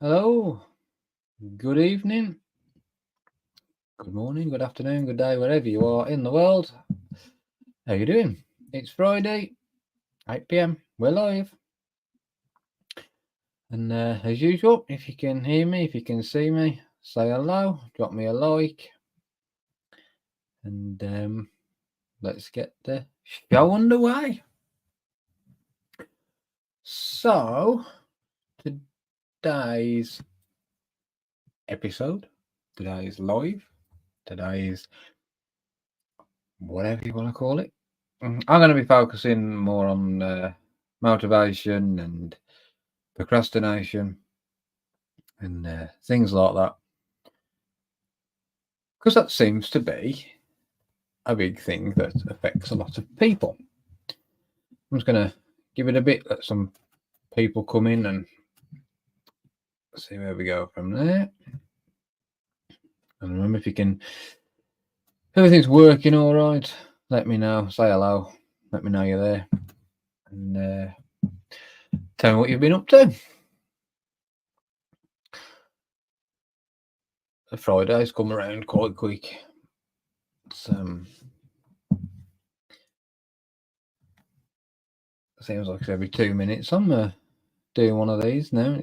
Hello, good evening, good morning, good afternoon, good day, wherever you are in the world. How you doing? It's Friday, 8 p.m. We're live. And as usual, if you can hear me, if you can see me, say hello, drop me a like. And let's get the show underway. So, today's episode, today's live, today's whatever you want to call it. I'm going to be focusing more on motivation and procrastination and things like that, because that seems to be a big thing that affects a lot of people. I'm just going to give it a bit, let some people come in and see where we go from there. And remember, if everything's working all right, let me know, say hello, let me know you're there, and tell me what you've been up to. The Fridays come around quite quick. Seems like it's every 2 minutes I'm doing one of these now.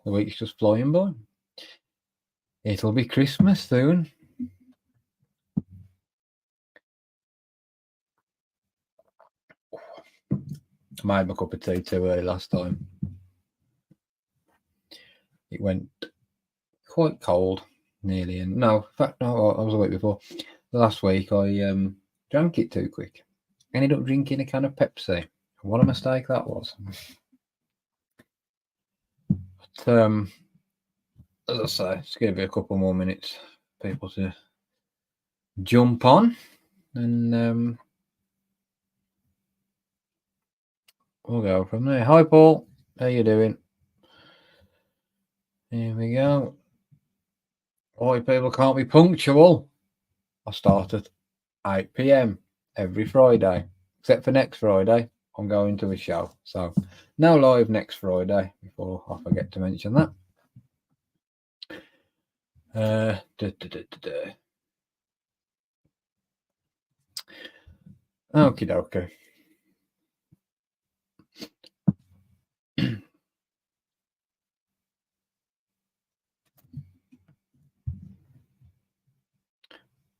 The week's just flying by. It'll be Christmas soon. I made my cup of tea too early last time. It went quite cold, nearly. And no, in fact, no, I was a week before. Last week I drank it too quick. Ended up drinking a can of Pepsi. What a mistake that was. But as I say, it's going to be a couple more minutes for people to jump on, and we'll go from there. Hi, Paul. How you doing? Here we go. Why people can't be punctual. I start at 8 p.m. every Friday, except for next Friday. I'm going to a show, so no live next Friday. Before I forget to mention that. Okie dokie.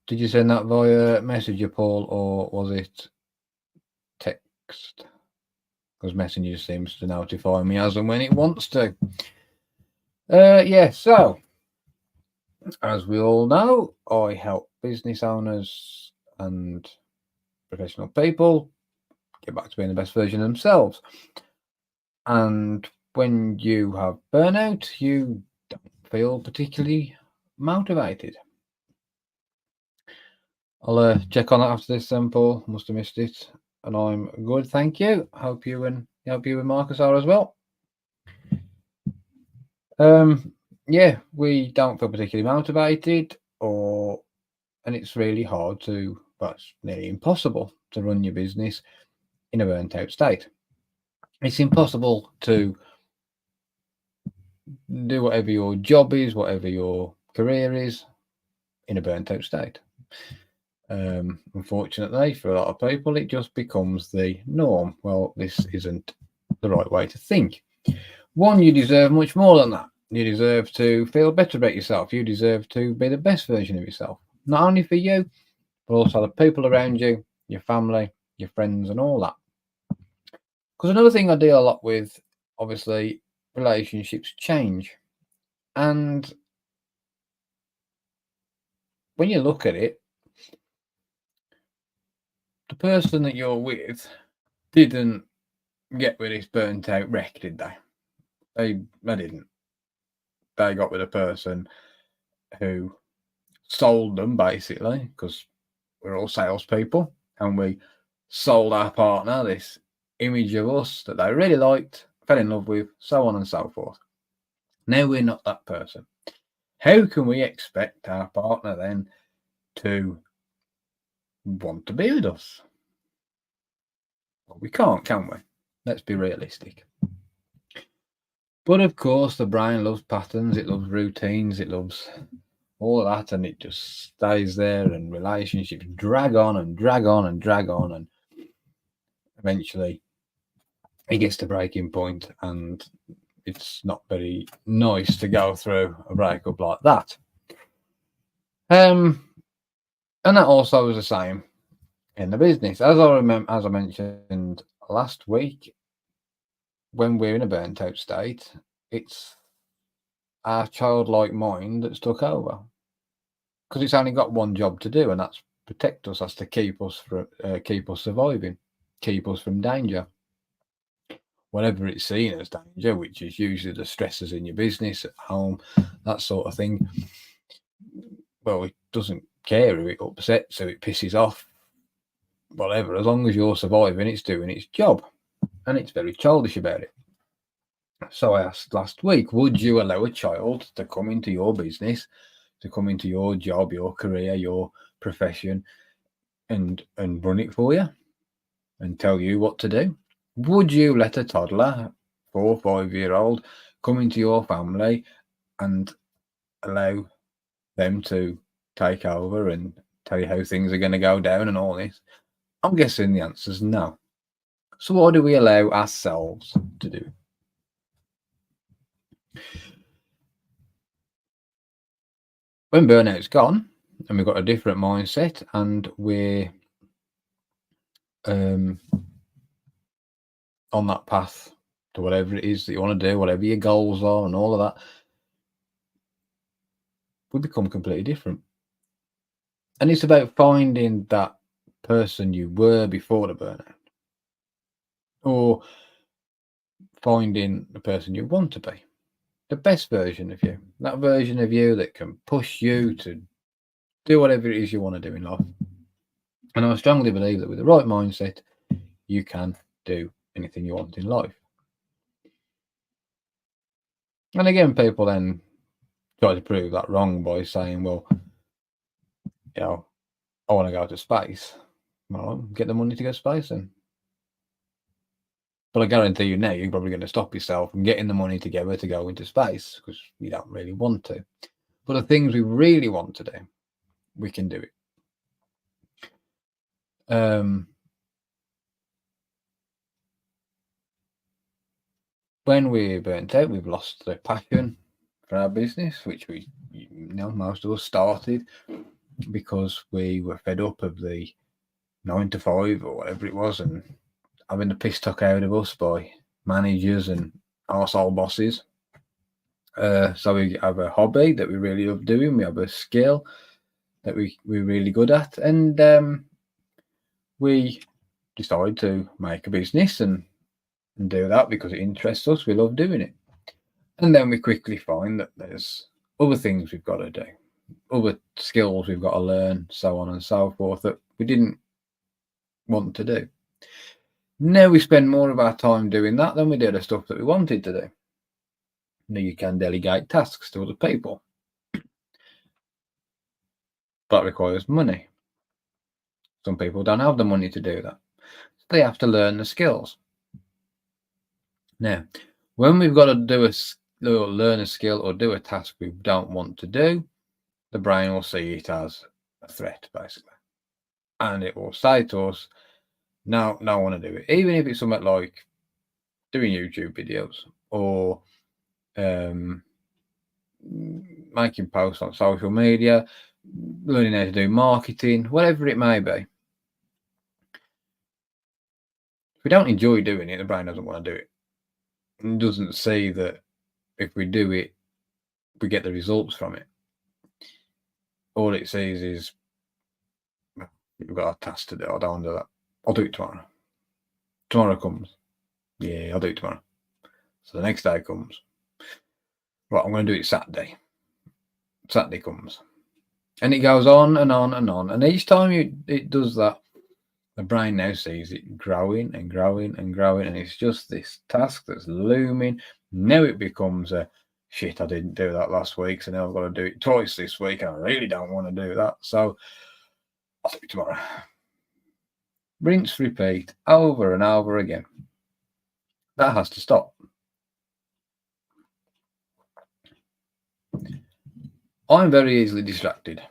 Did you send that via Messenger, Paul, or was it text? Because Messenger seems to notify me as and when it wants to. Yeah, so as we all know, I help business owners and professional people get back to being the best version of themselves. And when you have burnout, you don't feel particularly motivated. I'll check on that after this, Paul. Must have missed it. And I'm good, thank you. Hope you and Marcus are as well. Yeah, we don't feel particularly motivated, and it's really hard to, well, it's nearly impossible to run your business in a burnt out state. It's impossible to do whatever your job is, whatever your career is, in a burnt out state. Unfortunately, for a lot of people, it just becomes the norm. Well, this isn't the right way to think. One, you deserve much more than that. You deserve to feel better about yourself. You deserve to be the best version of yourself. Not only for you, but also the people around you, your family, your friends, and all that. Because another thing I deal a lot with, obviously, relationships change. And when you look at it, the person that you're with didn't get with this burnt out wreck, did they? They didn't. They got with a person who sold them, basically, because we're all salespeople, and we sold our partner this image of us that they really liked, fell in love with, so on and so forth. Now we're not that person. How can we expect our partner then to want to be with us? Well, we can't, can we? Let's be realistic. But of course, the brain loves patterns, it loves routines, it loves all of that, and it just stays there. And relationships drag on and drag on and drag on, and eventually it gets to breaking point, and it's not very nice to go through a breakup like that. And that also was the same in the business. As I mentioned last week, when we're in a burnt out state, it's our childlike mind that's took over, because it's only got one job to do, and that's protect us. That's to keep us surviving, keep us from danger, whatever it's seen as danger, which is usually the stresses in your business, at home, that sort of thing. Well, it doesn't care if it upsets, so it pisses off, whatever. As long as you're surviving, it's doing its job, and it's very childish about it. So I asked last week, would you allow a child to come into your business, to come into your job, your career, your profession, and run it for you and tell you what to do? Would you let a toddler, 4 or 5 year old, come into your family and allow them to take over and tell you how things are going to go down and all this? I'm guessing the answer is no. So what do we allow ourselves to do? When burnout's gone and we've got a different mindset, and we're on that path to whatever it is that you want to do, whatever your goals are and all of that, we become completely different. And it's about finding that person you were before the burnout, or finding the person you want to be, the best version of you, that version of you that can push you to do whatever it is you want to do in life. And I strongly believe that with the right mindset, you can do anything you want in life. And again, people then try to prove that wrong by saying, well, I want to go to space. Well, get the money to go to space then. But I guarantee you now, you're probably going to stop yourself from getting the money together to go into space, because you don't really want to. But the things we really want to do, we can do it. When we're burnt out, we've lost the passion for our business, which most of us started because we were fed up of the 9 to 5 or whatever it was, and having the piss took out of us by managers and arsehole bosses. So we have a hobby that we really love doing. We have a skill that we're really good at, and we decided to make a business and do that because it interests us. We love doing it. And then we quickly find that there's other things we've got to do, other skills we've got to learn, so on and so forth, that we didn't want to do. Now we spend more of our time doing that than we do the stuff that we wanted to do. Now you can delegate tasks to other people. That requires money. Some people don't have the money to do that. So they have to learn the skills. Now, when we've got to learn a skill or do a task we don't want to do, the brain will see it as a threat, basically. And it will say to us, no, I want to do it. Even if it's something like doing YouTube videos or making posts on social media, learning how to do marketing, whatever it may be. If we don't enjoy doing it, the brain doesn't want to do it. It doesn't see that if we do it, we get the results from it. All it sees is, we've got a task to do. I don't want to do that. I'll do it tomorrow. Tomorrow comes. Yeah, I'll do it tomorrow. So the next day comes. Right, I'm going to do it Saturday. Saturday comes. And it goes on and on and on. And each time it does that, the brain now sees it growing and growing and growing. And it's just this task that's looming. Now it becomes a, shit, I didn't do that last week, so now I've got to do it twice this week. And I really don't want to do that. So I'll do it tomorrow. Rinse, repeat, over and over again. That has to stop. I'm very easily distracted,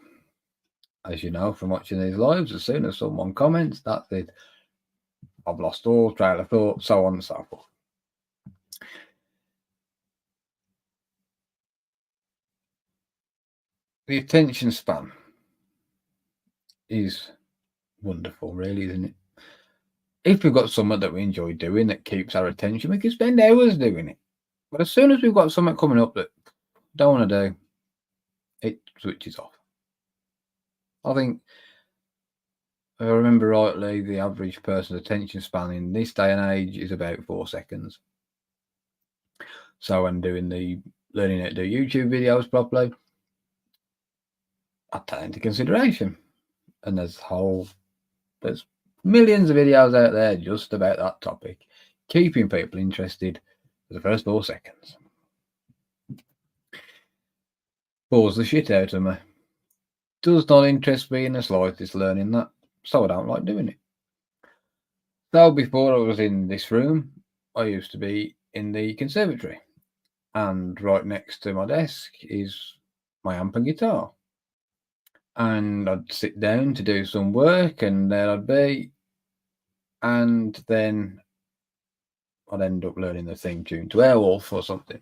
as you know from watching these lives. As soon as someone comments, that's it. I've lost all trail of thought, so on and so forth. The attention span is wonderful, really, isn't it? If we've got something that we enjoy doing that keeps our attention, we can spend hours doing it. But as soon as we've got something coming up that don't want to do, it switches off. I think, if I remember rightly, the average person's attention span in this day and age is about 4 seconds. So when doing the learning how to do YouTube videos properly, I take that into consideration. And there's millions of videos out there just about that topic, keeping people interested for the first 4 seconds. Bores the shit out of me. Does not interest me in the slightest learning that, so I don't like doing it. So before I was in this room, I used to be in the conservatory, and right next to my desk is my amp and guitar. And I'd sit down to do some work, and there I'd be, and then I'd end up learning the theme tune to Airwolf or something,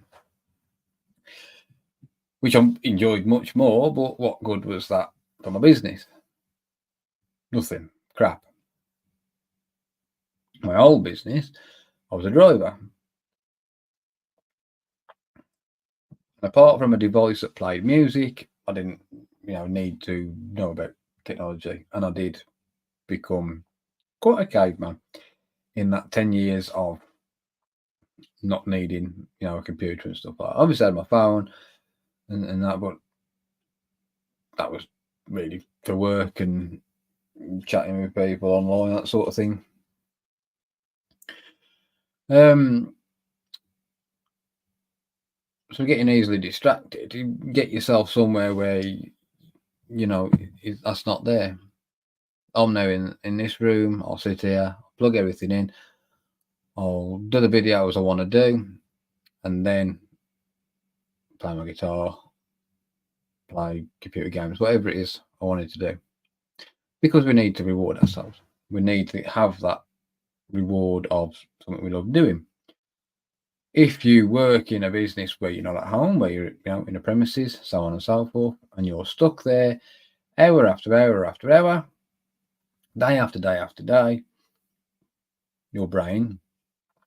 which I enjoyed much more, but what good was that for my business? Nothing. Crap. My old business, I was a driver. Apart from a device that played music, I didn't, need to know about technology, and I did become quite a caveman in that 10 years of not needing, a computer and stuff like that. Obviously, I had my phone and that, but that was really for work and chatting with people online, that sort of thing. So getting easily distracted, you get yourself somewhere where that's not there. I'm now in this room. I'll sit here, plug everything in, I'll do the videos I want to do, and then play my guitar, play computer games, whatever it is I wanted to do. Because we need to reward ourselves. We need to have that reward of something we love doing. If you work in a business where you're not at home, where you're in a premises, so on and so forth, and you're stuck there hour after hour after hour, day after day after day, your brain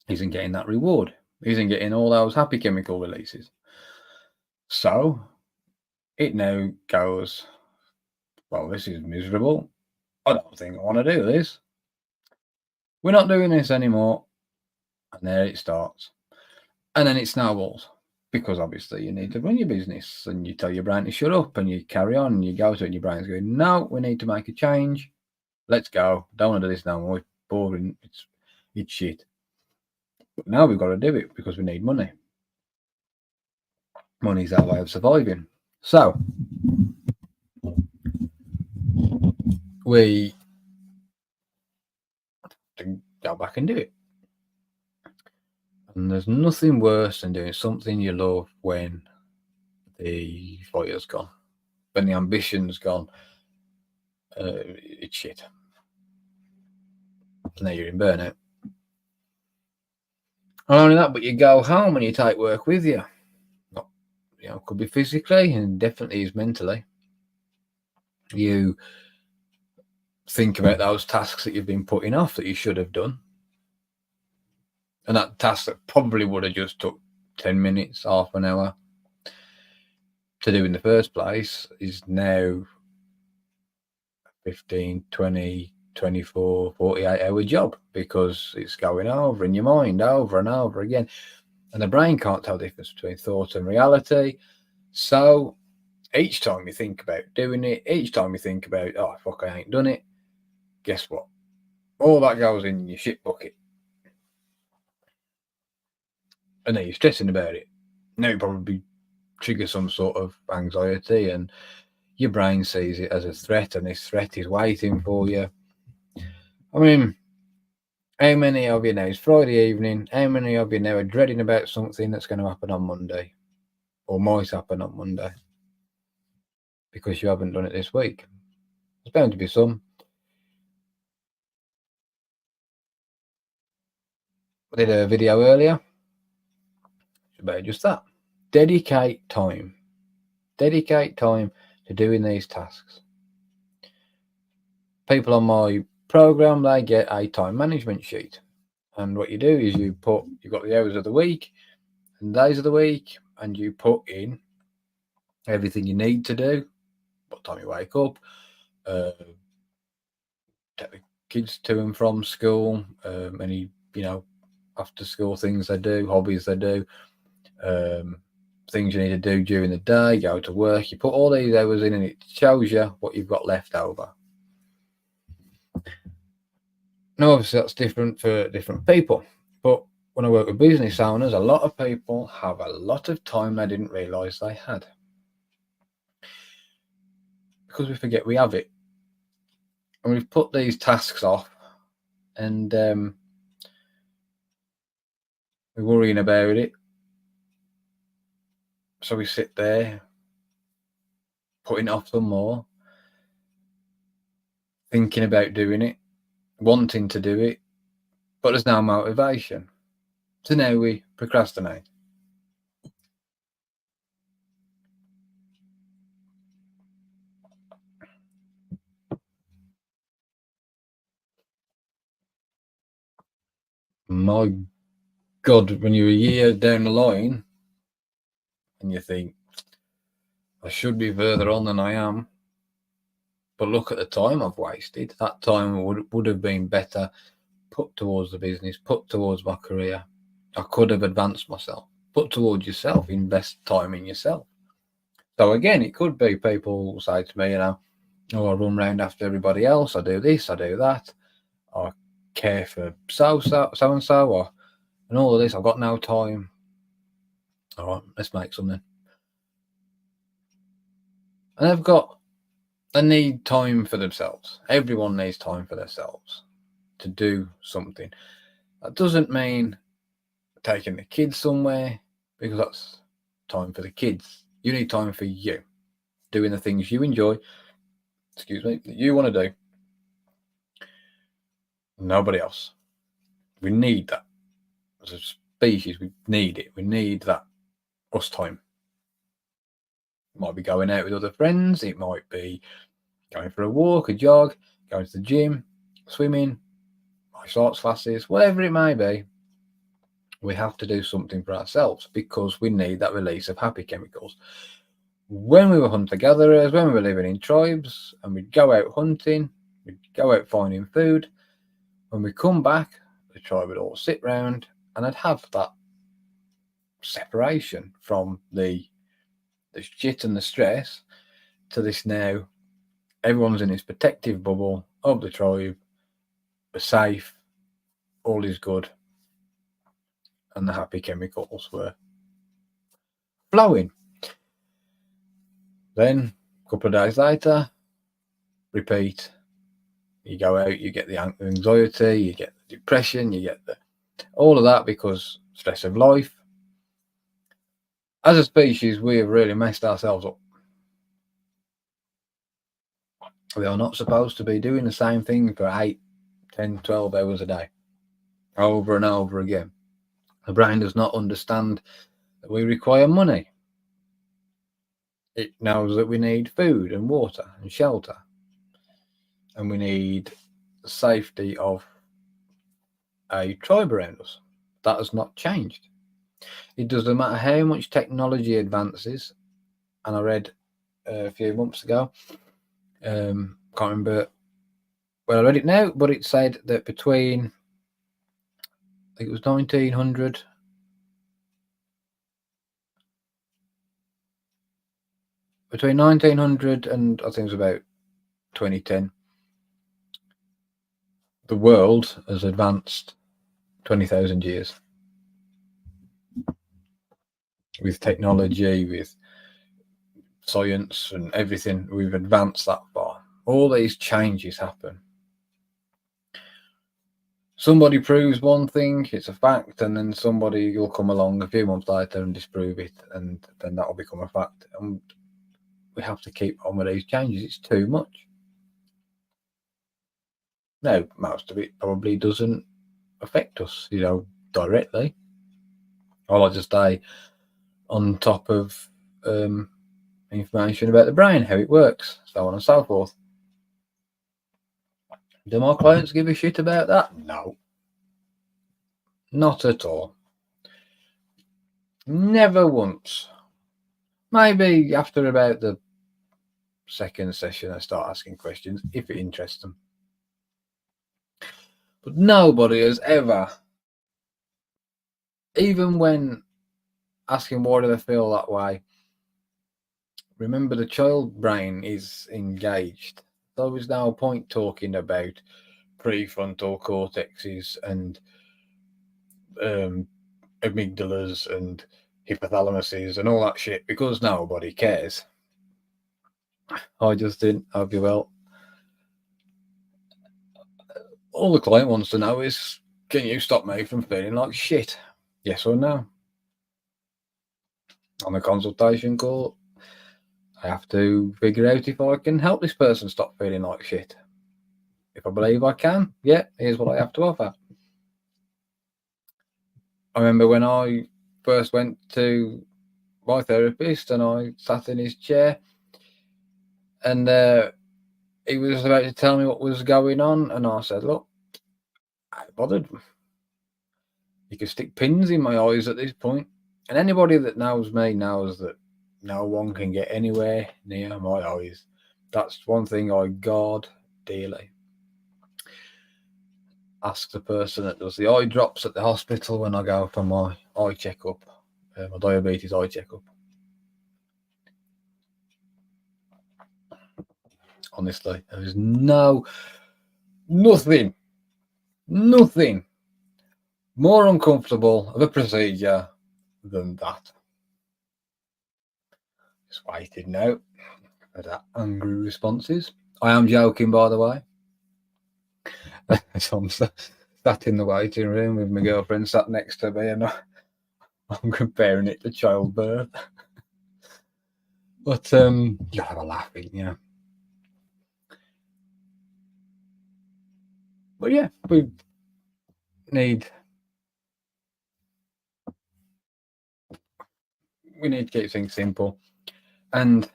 isn't getting that reward, isn't getting all those happy chemical releases. So it now goes, well, this is miserable. I don't think I want to do this. We're not doing this anymore. And there it starts. And then it snowballs, because obviously you need to run your business, and you tell your brain to shut up, and you carry on, and you go to it, and your brain's going, no, we need to make a change. Let's go. Don't want to do this no more. It's boring. It's shit. But now we've got to do it because we need money. Money's our way of surviving. So we go back and do it. And there's nothing worse than doing something you love when the fire's gone, when the ambition's gone. It's shit. Now you're in burnout. Not only that, but you go home and you take work with you. Not, could be physically, and definitely is mentally. You think about those tasks that you've been putting off that you should have done. And that task that probably would have just took 10 minutes, half an hour to do in the first place is now 15, 20, 24, 48-hour job, because it's going over in your mind over and over again. And the brain can't tell the difference between thought and reality. So each time you think about doing it, each time you think about, oh, fuck, I ain't done it, guess what? All that goes in your shit bucket. And then you're stressing about it. Now you probably trigger some sort of anxiety, and your brain sees it as a threat, and this threat is waiting for you. I mean, how many of you now, it's Friday evening, how many of you now are dreading about something that's going to happen on Monday, or might happen on Monday? because you haven't done it this week. There's bound to be some. I did a video earlier. It's about just that. Dedicate time. Dedicate time to doing these tasks. People on my program, they get a time management sheet. And what you do is you've got the hours of the week and days of the week, and you put in everything you need to do, what time you wake up, take the kids to and from school, any, after school things they do, hobbies they do, things you need to do during the day, go to work. You put all these hours in and it shows you what you've got left over. Now, obviously, that's different for different people. But when I work with business owners, a lot of people have a lot of time they didn't realise they had. Because we forget we have it. And we've put these tasks off and we're worrying about it. So we sit there, putting it off some more, thinking about doing it, wanting to do it, but there's no motivation. So now we procrastinate. My God, when you're a year down the line and you think, I should be further on than I am, but look at the time I've wasted. That time would have been better put towards the business, put towards my career. I could have advanced myself. Put towards yourself, invest time in yourself. So again, it could be people say to me, oh, I run around after everybody else. I do this, I do that. I care for so and so, and all of this. I've got no time. All right, let's make something. And they need time for themselves. Everyone needs time for themselves to do something. That doesn't mean taking the kids somewhere, because that's time for the kids. You need time for you, doing the things you enjoy, that you want to do. Nobody else. We need that. As a species, we need it. We need that us time. It might be going out with other friends. It might be going for a walk, a jog, going to the gym, swimming, martial arts classes, whatever it may be. We have to do something for ourselves because we need that release of happy chemicals. When we were hunter-gatherers, when we were living in tribes, and we'd go out hunting, we'd go out finding food, when we come back, the tribe would all sit round and I'd have that separation from the shit and the stress to this now. Everyone's in this protective bubble of the tribe. We're safe. All is good. And the happy chemicals were flowing. Then, a couple of days later, repeat. You go out, you get the anxiety, you get the depression, you get all of that because stress of life. As a species, we have really messed ourselves up. We are not supposed to be doing the same thing for 8, 10, 12 hours a day, over and over again. The brain does not understand that we require money. It knows that we need food and water and shelter. And we need the safety of a tribe around us. That has not changed. It doesn't matter how much technology advances. And I read a few months ago, can't remember where I read it now, but it said that between, I think it was 1900, between 1900 and I think it was about 2010, the world has advanced 20,000 years with technology, with science and everything. We've advanced that far. All these changes happen. Somebody proves one thing, it's a fact, and then somebody will come along a few months later and disprove it, and then that will become a fact. And we have to keep on with these changes. It's too much. Now, most of it probably doesn't affect us, directly. I like to stay on top of information about the brain, how it works, so on and so forth. Do my clients give a shit about that? No. Not at all. Never once. Maybe after about the second session I start asking questions, if it interests them. But nobody has ever, even when asking why do they feel that way, remember the child brain is engaged. There is no point talking about prefrontal cortexes and amygdalas and hypothalamuses and all that shit, because nobody cares. I just didn't. I'll be well. All the client wants to know is, can you stop me from feeling like shit? Yes or no? On the consultation call, I have to figure out if I can help this person stop feeling like shit. If I believe I can, yeah, here's what I have to offer. I remember when I first went to my therapist and I sat in his chair and he was about to tell me what was going on, and I said, look, I ain't bothered. You can stick pins in my eyes at this point. And anybody that knows me knows that no one can get anywhere near my eyes. That's one thing I guard dearly. Ask the person that does the eye drops at the hospital when I go for my eye checkup, my diabetes eye checkup. Honestly, there is nothing more uncomfortable of a procedure than that. Just waiting now for that angry responses. I am joking, by the way. So I'm sat in the waiting room with my girlfriend sat next to me, and I'm comparing it to childbirth. But you gotta have a laughing, yeah. But yeah, we need to keep things simple, and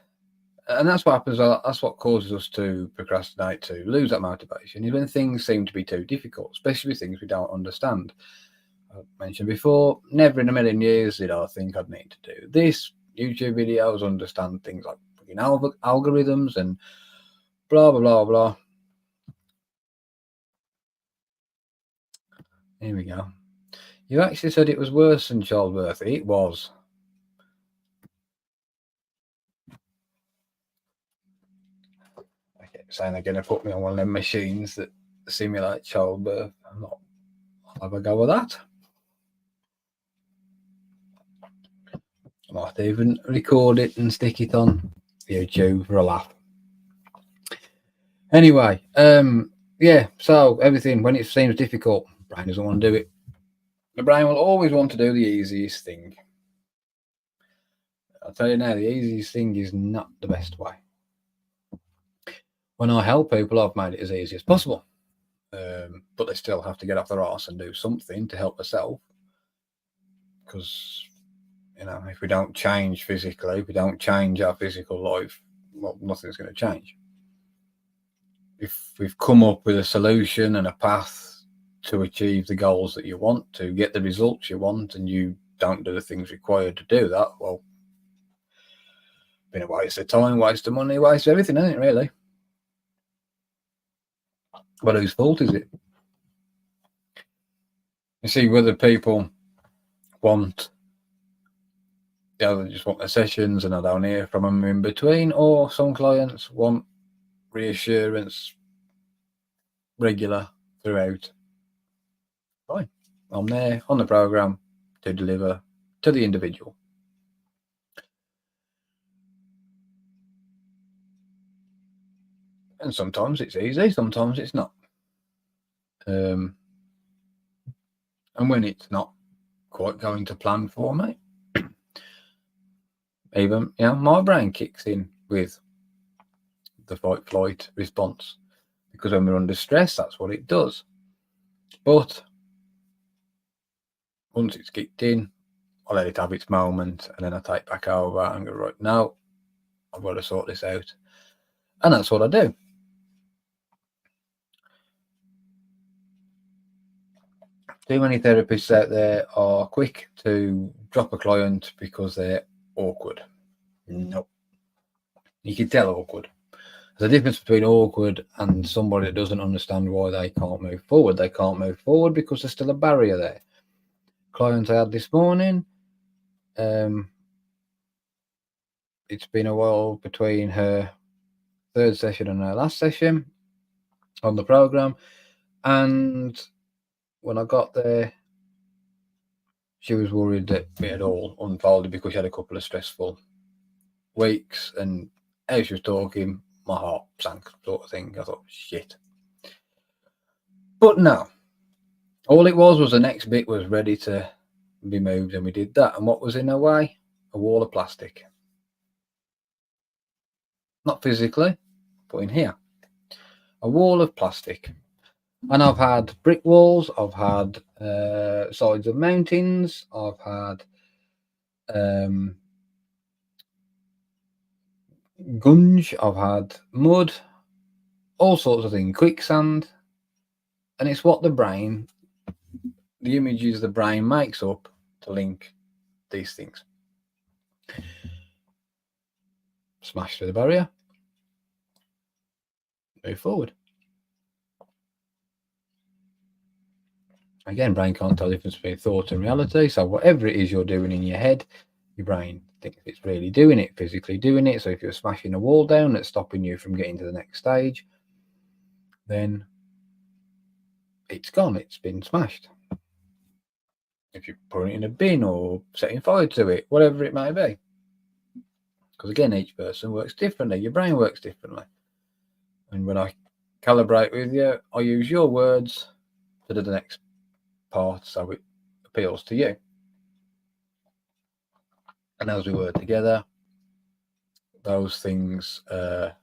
that's what happens. That's what causes us to procrastinate, to lose that motivation, even when things seem to be too difficult, especially things we don't understand. I mentioned before, never in a million years did I think I'd need to do this. YouTube videos, understand things like algorithms and blah blah blah blah. Here we go. You actually said it was worse than childbirth. It was. I kept saying they're going to put me on one of them machines that simulate childbirth. I'll have a go with that. I might even record it and stick it on YouTube for a laugh. Anyway, yeah, so everything, when it seems difficult, the brain doesn't want to do it. The brain will always want to do the easiest thing. I'll tell you now, the easiest thing is not the best way. When I help people, I've made it as easy as possible. But they still have to get off their arse and do something to help themselves. Because, if we don't change physically, if we don't change our physical life, well, nothing's going to change. If we've come up with a solution and a path to achieve the goals that you want, to get the results you want, and you don't do the things required to do that, well, been a waste of time, waste of money, waste of everything, isn't it, really? But whose fault is it? You see, whether people want, they just want their sessions and I don't hear from them in between, or some clients want reassurance regular throughout. Fine. I'm there on the program to deliver to the individual. And sometimes it's easy, sometimes it's not. And when it's not quite going to plan for me, even my brain kicks in with the fight-flight response, because when we're under stress, that's what it does. But once it's kicked in, I let it have its moment, and then I take back over and go, right, now I've got to sort this out. And that's what I do. Too many therapists out there are quick to drop a client because they're awkward. Nope. You can tell awkward. There's a difference between awkward and somebody that doesn't understand why they can't move forward. They can't move forward because there's still a barrier there. Client I had this morning, it's been a while between her third session and her last session on the program, and when I got there, she was worried that it had all unfolded because she had a couple of stressful weeks, and as she was talking, my heart sank, sort of thing. I thought, shit. But no, all it was the next bit was ready to be moved, and we did that. And what was in her way? A wall of plastic. Not physically, but in here. A wall of plastic. And I've had brick walls, I've had sides of mountains, I've had gunge, I've had mud, all sorts of things, quicksand. And it's what the images the brain makes up to link these things. Smash through the barrier, move forward. Again, brain can't tell the difference between thought and reality. So whatever it is you're doing in your head, your brain thinks it's really doing it, physically doing it. So if you're smashing a wall down that's stopping you from getting to the next stage, then it's gone. It's been smashed. If you're putting it in a bin or setting fire to it, whatever it may be. Because again, each person works differently. Your brain works differently. And when I calibrate with you, I use your words to do the next part so it appeals to you. And as we work together, those things it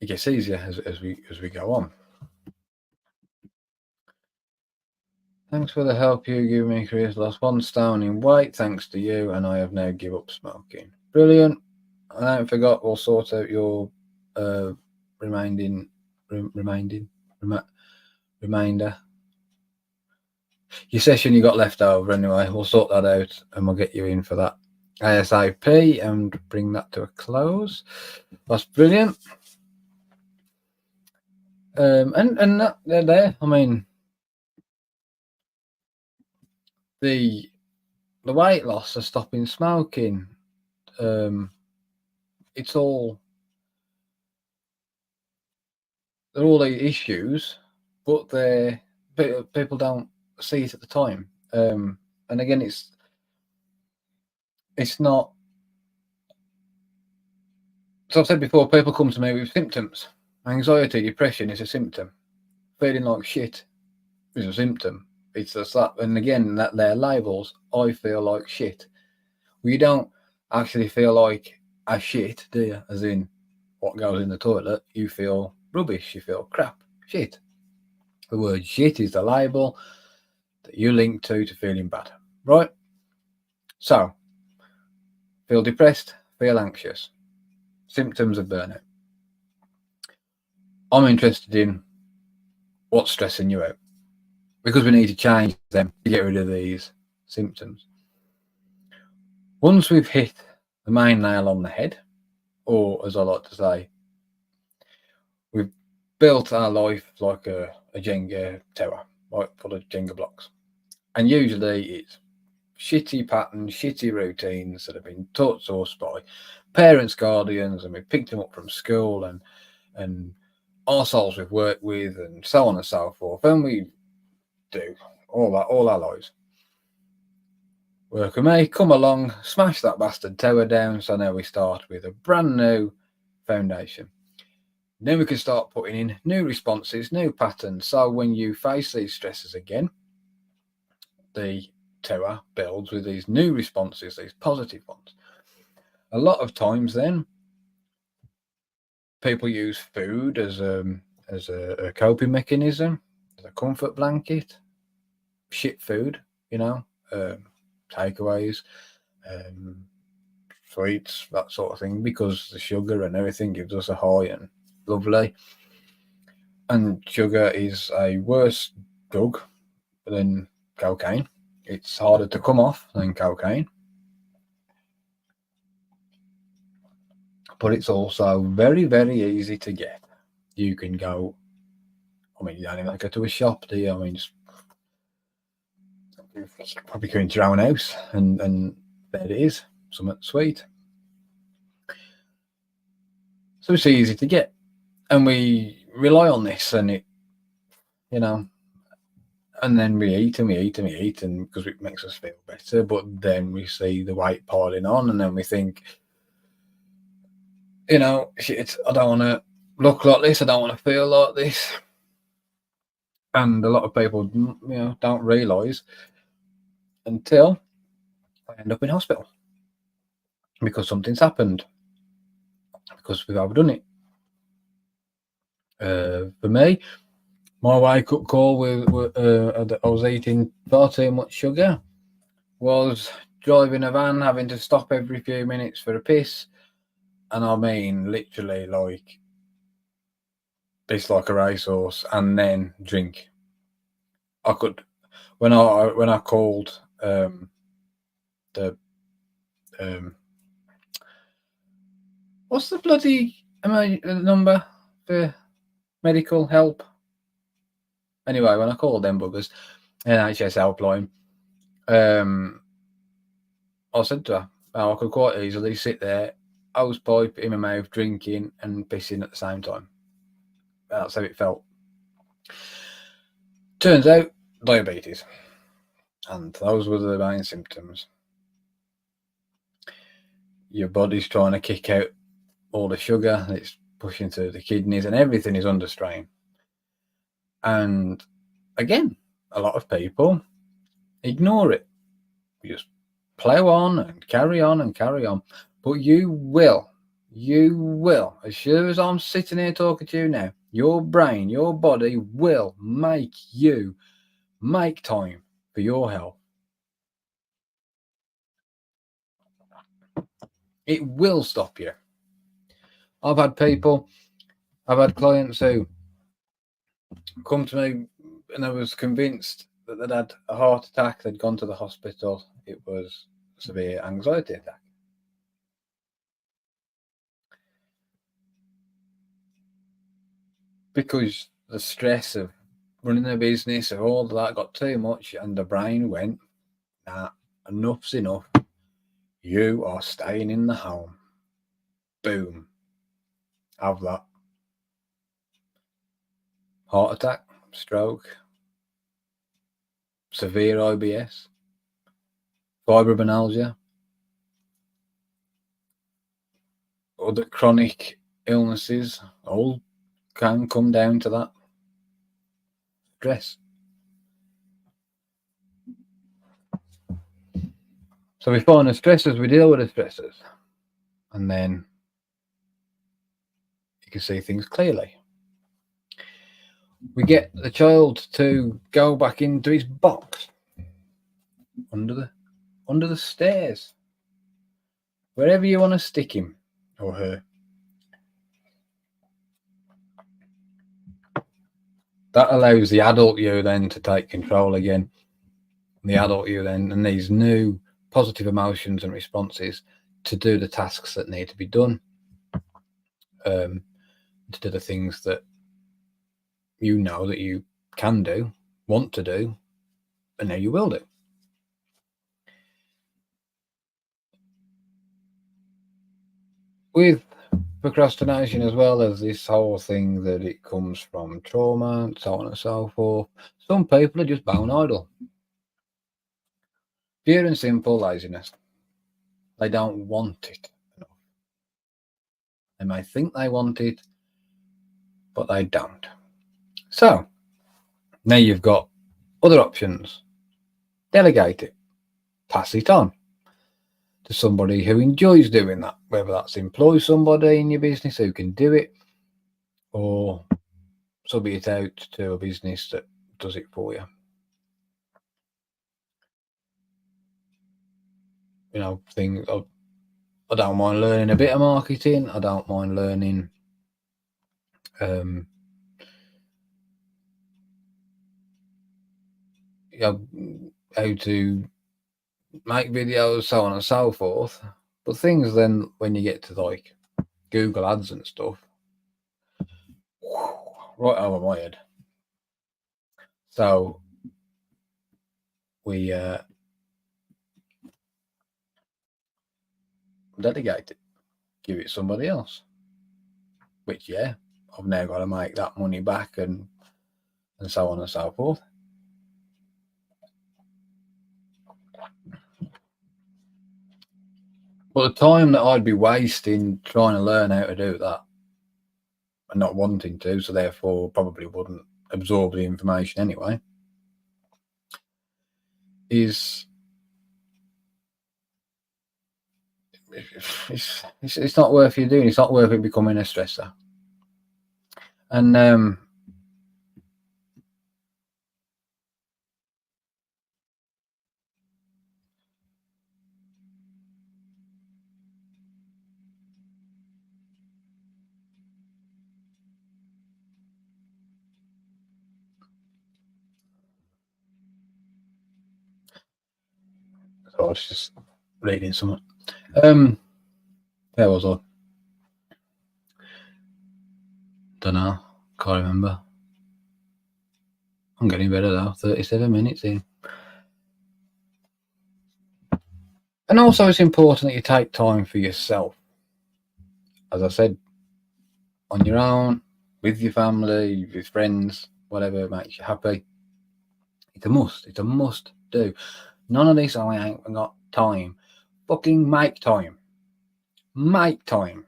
gets easier as we go on. Thanks for the help you give me, Chris. Lost 1 stone in weight thanks to you, and I have now give up smoking. Brilliant. I don't forgot we'll sort out your remainder. Your session you got left over anyway. We'll sort that out and we'll get you in for that ASAP and bring that to a close. That's brilliant. And that they're there. I mean, the weight loss, the stopping smoking, it's all they're all the issues, but people don't see it at the time. And again, it's not. So I've said before, people come to me with symptoms. Anxiety, depression is a symptom. Feeling like shit is a symptom. It's just that. And again, that they're labels. I feel like shit. Well, you don't actually feel like a shit, do you? As in what goes in the toilet. You feel rubbish. You feel crap. Shit. The word shit is the label that you link to feeling bad. Right? So, feel depressed, feel anxious. Symptoms of burnout. I'm interested in what's stressing you out, because we need to change them to get rid of these symptoms. Once we've hit the main nail on the head, or as I like to say, we've built our life like a Jenga tower, right, full of Jenga blocks. And usually it's shitty patterns, shitty routines that have been taught to us by parents, guardians, and we picked them up from school and arseholes we've worked with, and so on and so forth. And we do all our lives. Work with me, come along, smash that bastard tower down. So now we start with a brand new foundation. Then we can start putting in new responses, new patterns. So when you face these stresses again, the tower builds with these new responses, these positive ones. A lot of times then, people use food as a coping mechanism, as a comfort blanket. Shit food, takeaways, sweets, that sort of thing, because the sugar and everything gives us a high and lovely. And sugar is a worse drug than cocaine. It's harder to come off than cocaine. But it's also very, very easy to get. You can go, you don't even go to a shop, do you? Just probably go into your own house and there it is, something sweet. So it's easy to get. And we rely on this, and it, and then we eat and we eat and we eat, and because it makes us feel better. But then we see the weight piling on, and then we think, shit, I don't want to look like this. I don't want to feel like this. And a lot of people, don't realise until they end up in hospital because something's happened, because we've overdone it. For me, my wake-up call with I was eating far too much sugar was driving a van, having to stop every few minutes for a piss, and I mean literally like piss like a racehorse, and then drink. I could, when I called the what's the bloody number for medical help? Anyway, when I called them buggers, NHS helpline, I said to her, I could quite easily sit there, hose pipe in my mouth, drinking and pissing at the same time. That's how it felt. Turns out, diabetes. And those were the main symptoms. Your body's trying to kick out all the sugar, it's pushing through the kidneys, and everything is under strain. And again, a lot of people ignore it. You just plow on and carry on and carry on. But you will, as sure as I'm sitting here talking to you now, your brain, your body will make you make time for your health. It will stop you. I've had clients who come to me and I was convinced that they'd had a heart attack, they'd gone to the hospital, it was a severe anxiety attack. Because the stress of running a business, of all that got too much, and the brain went, nah, enough's enough. You are staying in the home. Boom. Have that. Heart attack, stroke, severe IBS, fibromyalgia, other chronic illnesses, all can come down to that stress. So we find the stressors, we deal with the stressors, and then you can see things clearly. We get the child to go back into his box under the stairs, wherever you want to stick him or her. That allows the adult you then to take control again. The adult you then, and these new positive emotions and responses to do the tasks that need to be done, to do the things that you know that you can do, want to do, and now you will do. With procrastination as well, as this whole thing that it comes from trauma and so on and so forth, some people are just bone idle. Pure and simple laziness. They don't want it enough. They may think they want it, but they don't. So now you've got other options. Delegate it. pass it on to somebody who enjoys doing that, whether that's employ somebody in your business who can do it, or sub it out to a business that does it for you. You know, things I don't mind learning a bit of marketing. I don't mind learning you know, how to make videos, so on and so forth. But things then when you get to like Google Ads and stuff, right over my head. So we delegate it, give it somebody else. Which I've now got to make that money back and so on and so forth. But the time that I'd be wasting trying to learn how to do that and not wanting to, so therefore probably wouldn't absorb the information anyway, is it's not worth you doing. It's not worth it becoming a stressor. And so I was just reading something. There was I. Don't know. Can't remember. I'm getting better though. 37 minutes in. And also, it's important that you take time for yourself. As I said, on your own, with your family, with friends, whatever makes you happy. It's a must. It's a must do. None of this, I ain't got time. Fucking make time. Make time.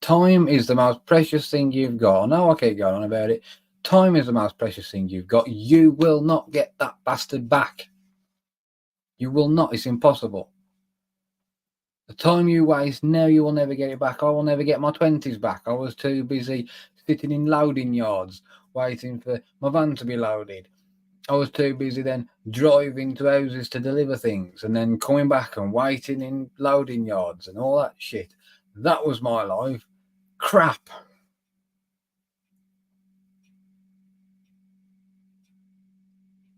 Time is the most precious thing you've got. I know I keep going on about it. Time is the most precious thing you've got. You will not get that bastard back. You will not. It's impossible. The time you waste now, you will never get it back. I will never get my 20s back. I was too busy sitting in loading yards, waiting for my van to be loaded. I was too busy then driving to houses to deliver things and then coming back and waiting in loading yards and all that shit. That was my life. Crap.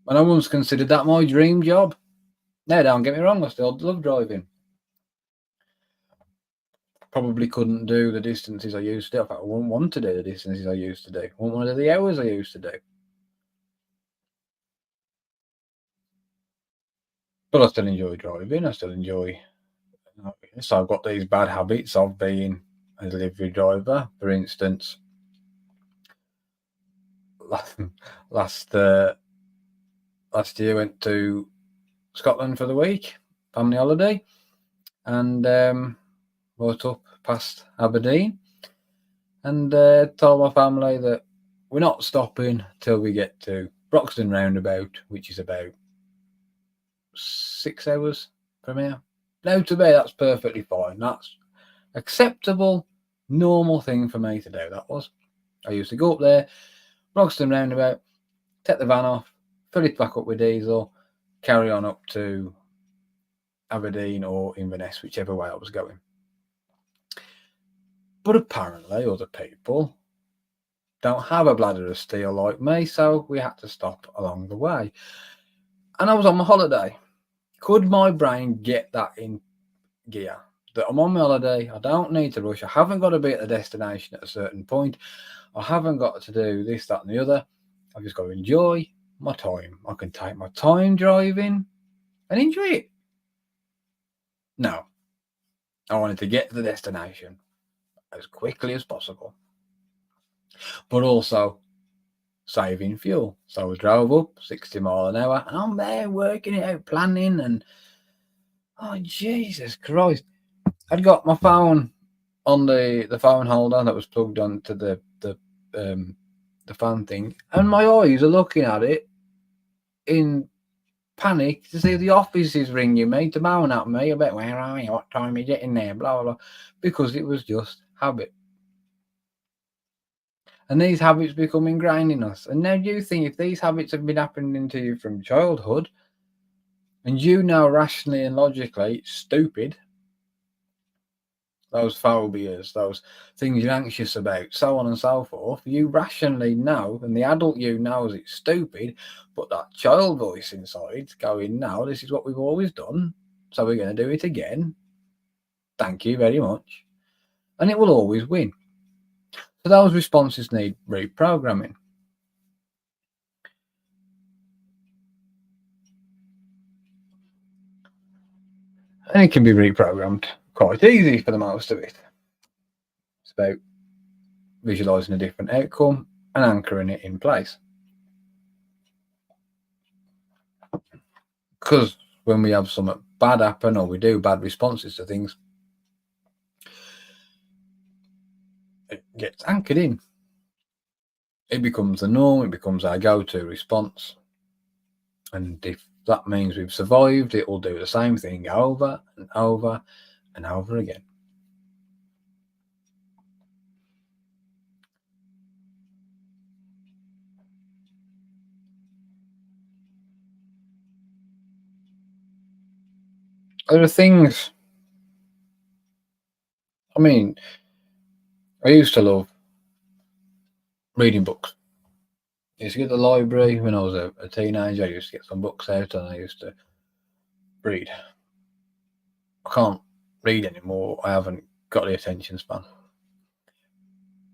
And I once considered that my dream job. Now, don't get me wrong, I still love driving. Probably couldn't do the distances I used to do. In fact, I wouldn't want to do the distances I used to do. I wouldn't want to do the hours I used to do. But I still enjoy driving. I still enjoy. So I've got these bad habits of being a delivery driver. For instance, last year went to Scotland for the week, family holiday, and brought up past Aberdeen, and told my family that we're not stopping till we get to Broxton Roundabout, which is about 6 hours from here. Now, to me, that's perfectly fine. That's acceptable, normal thing for me to do. That was. I used to go up there, Broxton Roundabout, take the van off, fill it back up with diesel, carry on up to Aberdeen or Inverness, whichever way I was going. But apparently other people don't have a bladder of steel like me, so we had to stop along the way. And I was on my holiday. Could my brain get that in gear? That I'm on my holiday, I don't need to rush, I haven't got to be at the destination at a certain point, I haven't got to do this, that and the other. I've just got to enjoy my time. I can take my time driving and enjoy it. No. I wanted to get to the destination as quickly as possible. But also saving fuel. So I drove up 60 miles an hour and I'm there working it out, planning, and oh Jesus Christ. I'd got my phone on the phone holder that was plugged onto the fan thing, and my eyes are looking at it in panic to see the office is ringing me to moan at me about where are you, what time are you getting there, blah, blah, blah, because it was just habit. And these habits become ingrained in us. And now you think if these habits have been happening to you from childhood, and you know rationally and logically it's stupid, those phobias, those things you're anxious about, so on and so forth, you rationally know, and the adult you knows it's stupid, but that child voice inside going, no, this is what we've always done, so we're going to do it again. Thank you very much. And it will always win. So those responses need reprogramming. And it can be reprogrammed quite easy for the most of it. It's about visualizing a different outcome and anchoring it in place. Because when we have something bad happen or we do bad responses to things, it gets anchored in. It becomes the norm, it becomes our go-to response. And if that means we've survived, it will do the same thing over and over and over again. There are things, I mean, I used to love reading books. I used to get to the library when I was a teenager. I used to get some books out and I used to read. I can't read anymore. I haven't got the attention span.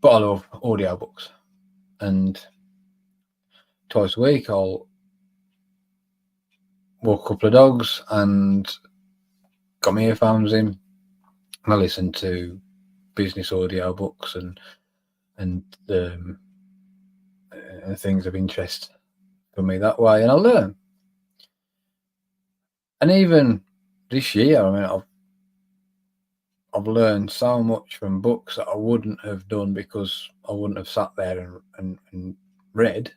But I love audio books. And twice a week I'll walk a couple of dogs and got my earphones in and I listen to business audio books and things of interest for me that way, and I learn. And even this year, I mean, I've learned so much from books that I wouldn't have done because I wouldn't have sat there and read.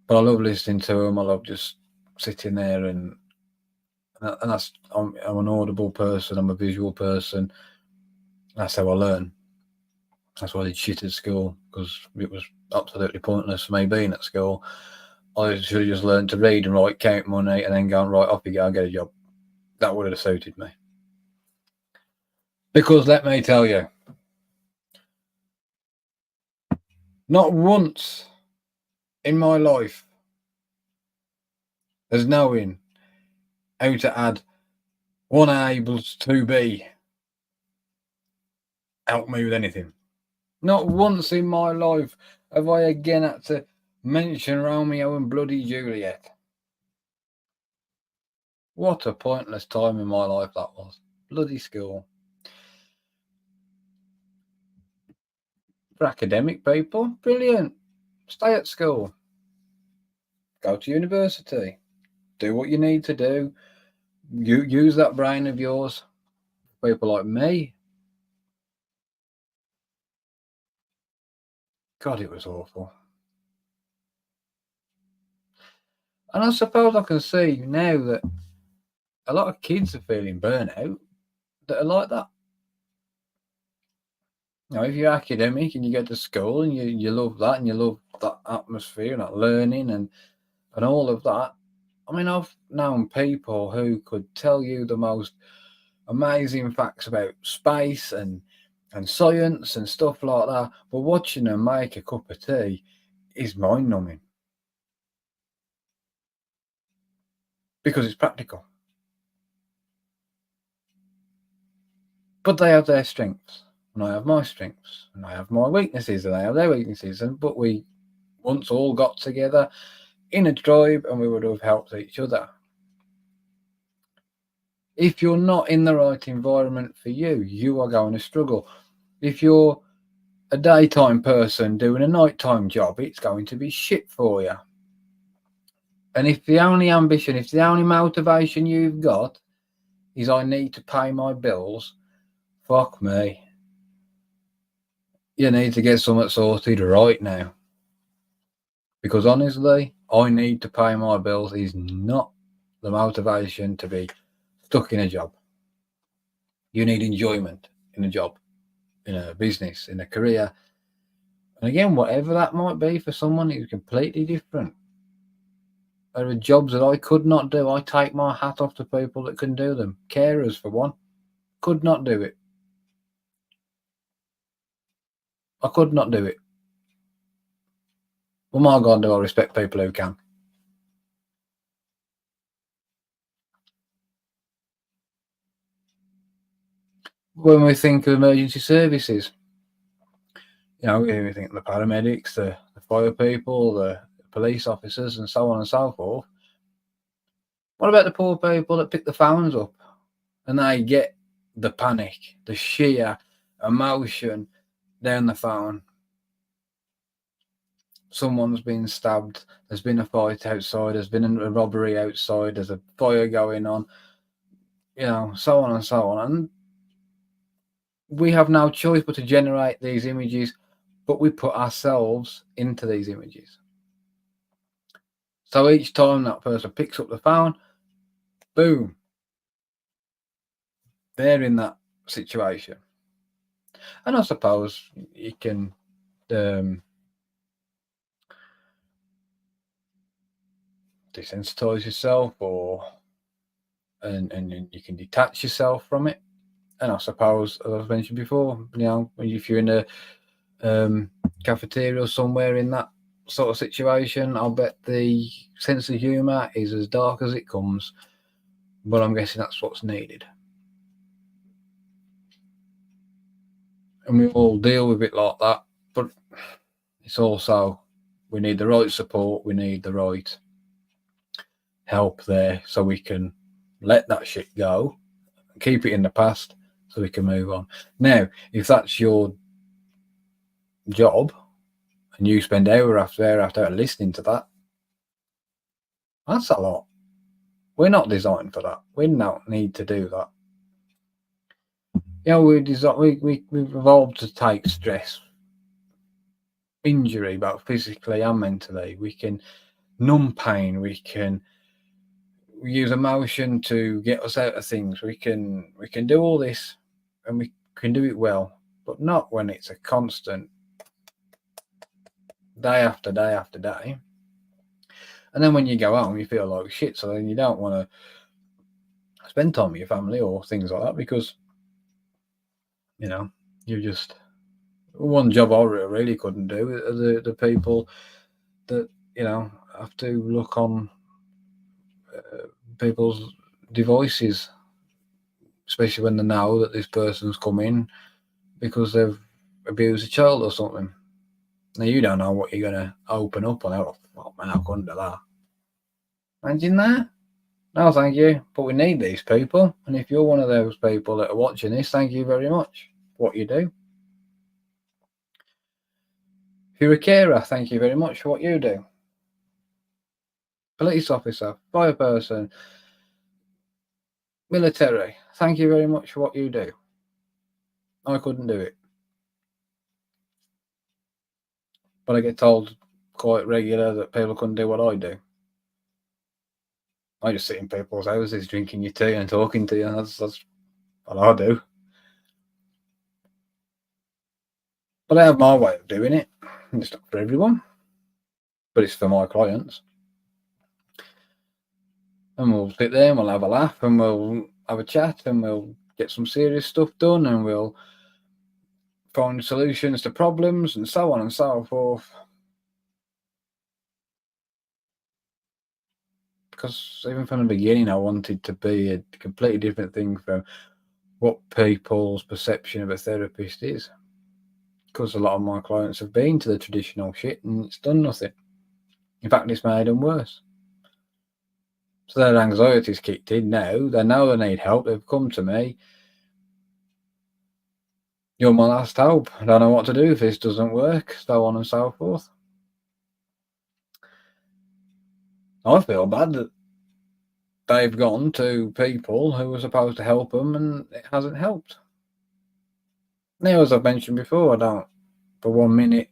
But I love listening to them. I love just sitting there and that's I'm an audible person. I'm a visual person. That's how I learn. That's why I did shit at school, because it was absolutely pointless for me being at school. I should have just learned to read and write, count money, and then go and right off you go and get a job. That would have suited me. Because let me tell you, not once in my life has knowing how to add 1A equals 2B helped me with anything. Not once in my life have I again had to mention Romeo and bloody Juliet. What a pointless time in my life that was. Bloody school. For academic people, brilliant. Stay at school. Go to university. Do what you need to do. You use that brain of yours. People like me. God, it was awful. And I suppose I can see now that a lot of kids are feeling burnout that are like that. You know, if you're academic and you go to school and you love that and you love that atmosphere and that learning and all of that. I mean, I've known people who could tell you the most amazing facts about space and science and stuff like that, but watching them make a cup of tea is mind-numbing because it's practical. But they have their strengths, and I have my strengths, and I have my weaknesses, and they have their weaknesses. But we once all got together in a tribe, and we would have helped each other. If you're not in the right environment for you, you are going to struggle. If you're a daytime person doing a nighttime job, it's going to be shit for you. And if the only ambition, if the only motivation you've got is I need to pay my bills, fuck me. You need to get something sorted right now. Because honestly, I need to pay my bills is not the motivation to be stuck in a job. You need enjoyment in a job, in a business, in a career. And again, whatever that might be for someone is completely different. There are jobs that I could not do. I take my hat off to people that can do them. Carers, for one, could not do it. I could not do it. Well, my God, do I respect people who can. When we think of emergency services, we think of the paramedics, the fire people, the police officers, and so on and so forth. What about the poor people that pick the phones up and they get the panic, the sheer emotion down the phone? Someone's been stabbed, there's been a fight outside, there's been a robbery outside, there's a fire going on, so on and so on. And we have no choice but to generate these images, but we put ourselves into these images. So each time that person picks up the phone, boom, they're in that situation. And I suppose you can desensitize yourself, and you can detach yourself from it. And I suppose, as I've mentioned before, if you're in a cafeteria or somewhere in that sort of situation, I'll bet the sense of humour is as dark as it comes. But I'm guessing that's what's needed. And we all deal with it like that. But it's also, we need the right support, we need the right help there so we can let that shit go, keep it in the past so we can move on. Now, if that's your job and you spend hour after hour listening to that, that's a lot. We're not designed for that. We don't need to do that. We've evolved to take stress, injury, both physically and mentally. We can numb pain. We use emotion to get us out of things. We can do all this, and we can do it well, but not when it's a constant day after day after day. And then when you go home, you feel like shit. So then you don't want to spend time with your family or things like that because you're just one job I really couldn't do are the people that have to look on people's devices, especially when they know that this person's come in because they've abused a child or something. Now you don't know what you're going to open up on. Oh man, I couldn't do that. Imagine that. No, thank you. But we need these people. And if you're one of those people that are watching this, thank you very much for what you do. If you're a carer, thank you very much for what you do. Police officer, fire person, military, thank you very much for what you do. I couldn't do it. But I get told quite regular that people couldn't do what I do. I just sit in people's houses drinking your tea and talking to you, and that's what I do. But I have my way of doing it. It's not for everyone, but it's for my clients. And we'll sit there and we'll have a laugh and we'll have a chat and we'll get some serious stuff done and we'll find solutions to problems and so on and so forth. Because even from the beginning, I wanted to be a completely different thing from what people's perception of a therapist is. Because a lot of my clients have been to the traditional shit and it's done nothing. In fact, it's made them worse. So their anxiety's kicked in now. They know they need help. They've come to me. You're my last hope. I don't know what to do if this doesn't work. So on and so forth. I feel bad that they've gone to people who were supposed to help them and it hasn't helped. Now, as I've mentioned before, I don't for 1 minute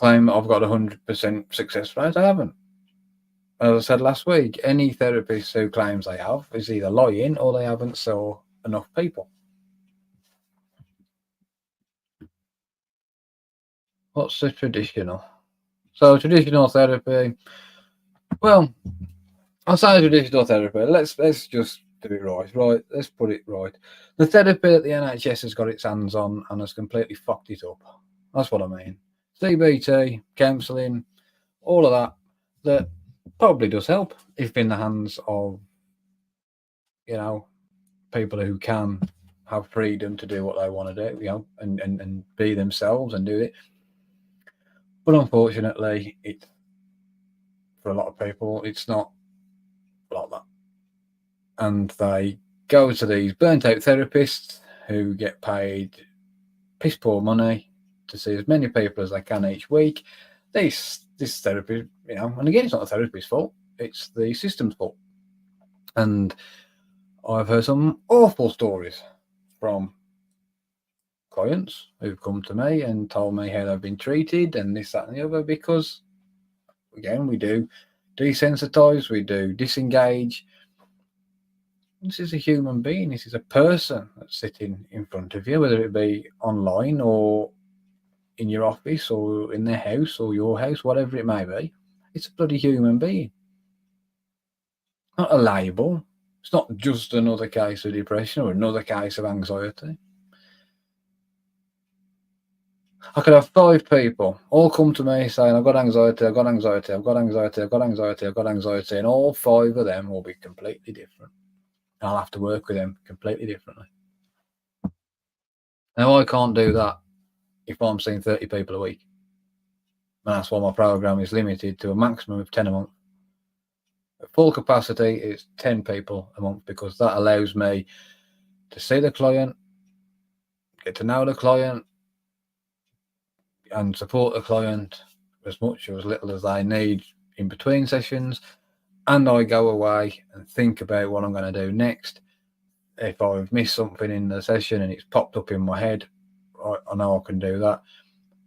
claim that I've got 100% success rate. I haven't. As I said last week, any therapist who claims they have is either lying or they haven't saw enough people. What's the traditional? So traditional therapy, well, I'll say traditional therapy. Let's just do it right. Right, let's put it right. The therapy that the NHS has got its hands on and has completely fucked it up. That's what I mean. CBT, counselling, all of that probably does help if in the hands of, people who can have freedom to do what they want to do, and be themselves and do it. But unfortunately, for a lot of people, it's not like that. And they go to these burnt out therapists who get paid piss poor money to see as many people as they can each week. This therapy, and again, it's not the therapist's fault, it's the system's fault. And I've heard some awful stories from clients who've come to me and told me how they've been treated and this, that, and the other, because, again, we do desensitize, we do disengage. This is a human being. This is a person that's sitting in front of you, whether it be online or in your office or in their house or your house, whatever it may be. It's a bloody human being. Not a label. It's not just another case of depression or another case of anxiety. I could have 5 people all come to me saying, I've got anxiety, I've got anxiety, I've got anxiety, I've got anxiety, I've got anxiety, and all 5 of them will be completely different. I'll have to work with them completely differently. Now, I can't do that if I'm seeing 30 people a week. And that's why my program is limited to a maximum of 10 a month. At full capacity, it's 10 people a month, because that allows me to see the client, get to know the client, and support the client as much or as little as they need in between sessions. And I go away and think about what I'm going to do next. If I've missed something in the session and it's popped up in my head, I know I can do that.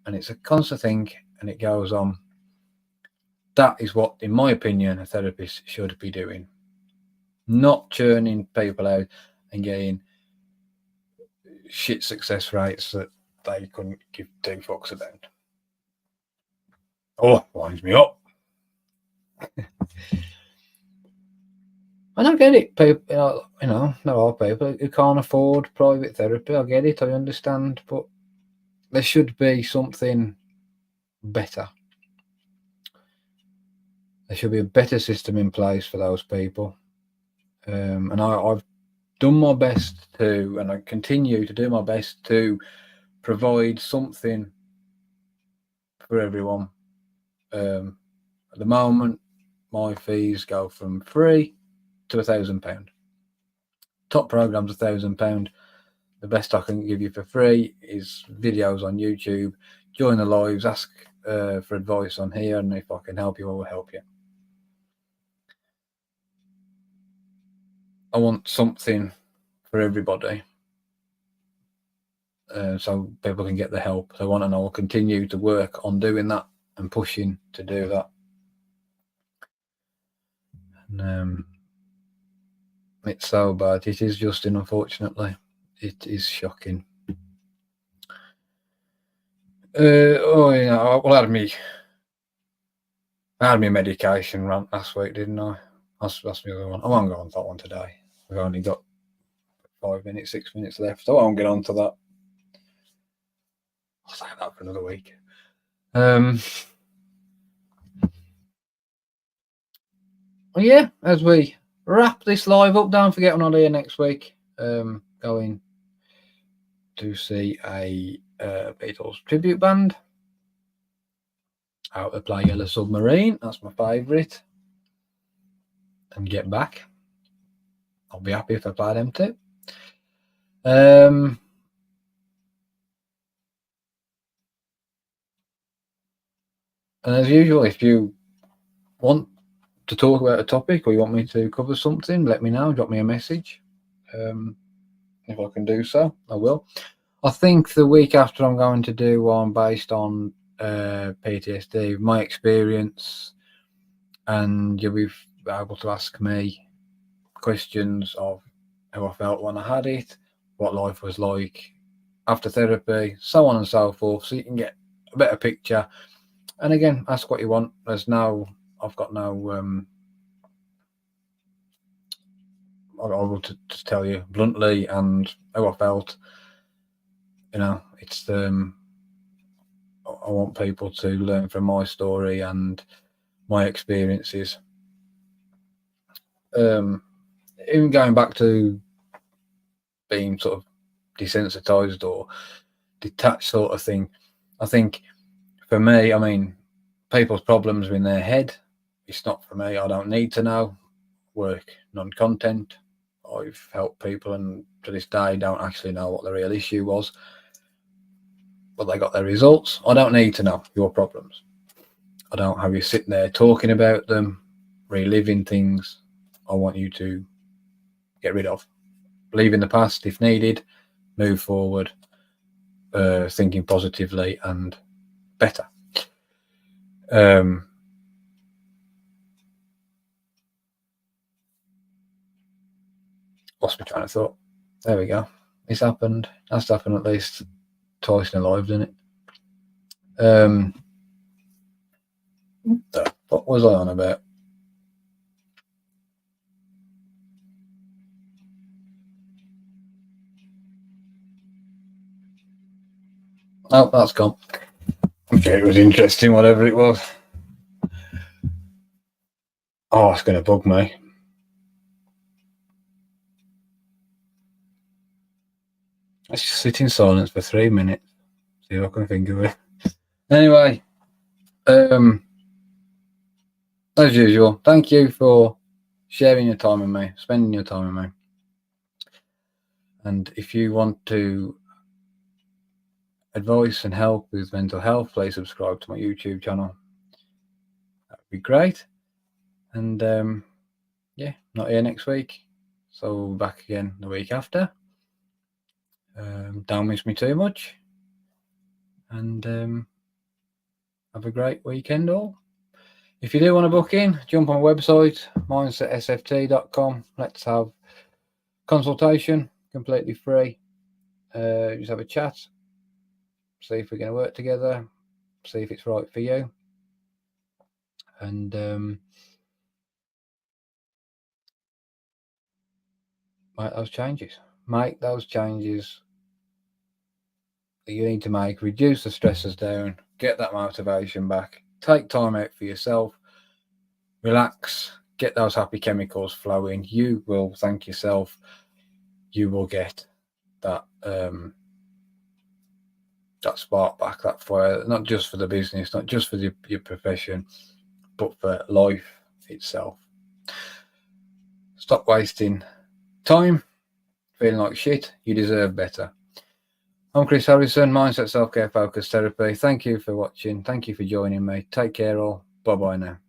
And it's a constant thing, and it goes on. That is what, in my opinion, a therapist should be doing. Not churning people out and getting shit success rates that they couldn't give 2 fucks about. Oh, winds me up. I don't get it. People, there are people who can't afford private therapy. I get it. I understand, but there should be something better. There should be a better system in place for those people. And I've done my best to, and I continue to do my best to provide something for everyone. At the moment, my fees go from free to £1,000. Top program's £1,000. The best I can give you for free is videos on YouTube. Join the lives, ask for advice on here, and if I can help you, I will help you. I want something for everybody, so people can get the help they want, and I will continue to work on doing that and pushing to do that. And it's so bad. It is, Justin, unfortunately. It is shocking. I had me medication rant last week, didn't I? That's the other one. I won't go on to that one today. We've only got 5 minutes, 6 minutes left. I won't get on to that. I'll save that for another week. Yeah, as we wrap this live up, don't forget, I'm not here next week. Going to see a Beatles tribute band out to play Yellow Submarine. That's my favourite. And Get Back. I'll be happy if I play them too. And as usual, if you want to talk about a topic or you want me to cover something, let me know. Drop me a message. If I can do so, I will. I think the week after I'm going to do one based on PTSD, my experience, and you'll be able to ask me questions of how I felt when I had it, what life was like after therapy, so on and so forth, so you can get a better picture. And again, ask what you want. I've got no I will just tell you bluntly and how I felt. It's I want people to learn from my story and my experiences. Even going back to being sort of desensitized or detached sort of thing, I think for me, I mean, people's problems are in their head. It's not for me. I don't need to know. Work non-content. I've helped people, and to this day, don't actually know what the real issue was, but they got their results. I don't need to know your problems. I don't have you sitting there talking about them, reliving things. I want you to get rid of. Leave in the past if needed, move forward, thinking positively and better. Lost my train of thought. There we go. It's happened. That's happened at least twice in a life, didn't it? What was I on about? Oh, that's gone. Okay, it was interesting, whatever it was. Oh, it's going to bug me. Let's just sit in silence for 3 minutes. See if I can think of it. Anyway, as usual, thank you for sharing your time with me, spending your time with me. And if you want to advice and help with mental health, please subscribe to my YouTube channel. That would be great. And not here next week, so back again the week after. Don't miss me too much, and have a great weekend all. If you do want to book in, jump on my website, mindset.sft.com. Let's have consultation, completely free. Just have a chat, see if we're going to work together, see if it's right for you, and make those changes. Make those changes that you need to make. Reduce the stresses down, get that motivation back, take time out for yourself, relax, get those happy chemicals flowing. You will thank yourself. You will get that that spark back, that fire, not just for the business, not just for your profession, but for life itself. Stop wasting time feeling like shit. You deserve better. I'm Chris Harrison, Mindset Self-Care Focus Therapy. Thank you for watching. Thank you for joining me. Take care all. Bye-bye now.